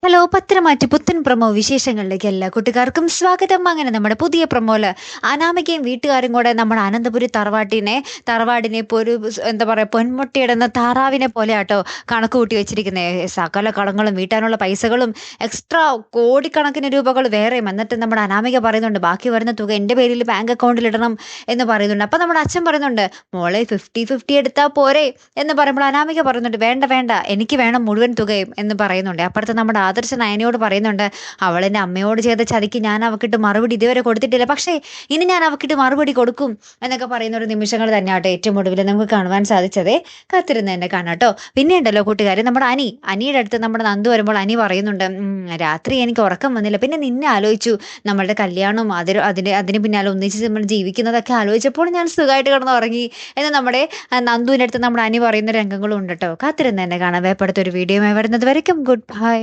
Hello പത്രമാറ്റി പുത്തൻ promo വിശേഷങ്ങളിലേക്ക് എല്ലാ കൂട്ടുകാർക്കും സ്വാഗതം. അങ്ങനെ നമ്മുടെ പുതിയ പ്രൊമോല് അനാമികയും വീട്ടുകാരും കൂടെ നമ്മുടെ അനന്തപുരി തറവാടിനെ ഇപ്പോൾ ഒരു എന്താ പറയുക പൊന്മുട്ടയിടുന്ന താറാവിനെ പോലെ ആട്ടോ കണക്ക് കൂട്ടി വെച്ചിരിക്കുന്നത്. സകല കടങ്ങളും വീട്ടാനുള്ള പൈസകളും എക്സ്ട്രാ കോടിക്കണക്കിന് രൂപകൾ വേറെയും. എന്നിട്ട് നമ്മുടെ അനാമിക പറയുന്നുണ്ട് ബാക്കി വരുന്ന തുക എൻ്റെ പേരിൽ ബാങ്ക് അക്കൗണ്ടിൽ ഇടണം എന്ന് പറയുന്നുണ്ട്. അപ്പം നമ്മുടെ അച്ഛൻ പറയുന്നുണ്ട് മോളെ 50-50 എടുത്താൽ പോരെ എന്ന് പറയുമ്പോൾ അനാമിക പറയുന്നുണ്ട് വേണ്ട വേണ്ട എനിക്ക് വേണം മുഴുവൻ തുകയും എന്ന് പറയുന്നുണ്ട്. അപ്പുറത്ത് നമ്മുടെ ആദർശ നയനയോട് പറയുന്നുണ്ട് അവളെൻ്റെ അമ്മയോട് ചെയ്ത ചതിക്ക് ഞാൻ അവക്കിട്ട് മറുപടി ഇതുവരെ കൊടുത്തിട്ടില്ല, പക്ഷേ ഇനി ഞാൻ അവക്കിട്ട് മറുപടി കൊടുക്കും എന്നൊക്കെ പറയുന്ന ഒരു നിമിഷങ്ങൾ തന്നെയാട്ടോ ഏറ്റവും ഒടുവിൽ നമുക്ക് കാണുവാൻ സാധിച്ചതേ. കാത്തിരുന്ന് തന്നെ കാണാട്ടോ. പിന്നെ ഉണ്ടല്ലോ കൂട്ടുകാരെ, നമ്മുടെ അനിയുടെ അടുത്ത് നമ്മുടെ നന്ദു വരുമ്പോൾ അനി പറയുന്നുണ്ട് രാത്രി എനിക്ക് ഉറക്കം വന്നില്ല, പിന്നെ നിന്നെ ആലോചിച്ചു, നമ്മളുടെ കല്യാണവും അതിന് പിന്നാലെ ഒന്നിച്ച് നമ്മൾ ജീവിക്കുന്നതൊക്കെ ആലോചിച്ചപ്പോൾ ഞാൻ സുഖമായിട്ട് കിടന്ന് ഉറങ്ങി എന്ന് നമ്മുടെ നന്ദുവിൻ്റെ അടുത്ത് നമ്മുടെ അനി പറയുന്ന രംഗങ്ങളും ഉണ്ട് കേട്ടോ. കാത്തിരുന്ന് തന്നെ കാണാം. വേപ്പടുത്തൊരു വീഡിയോയുമായി വരുന്നത് വരയ്ക്കും ഗുഡ് ബൈ.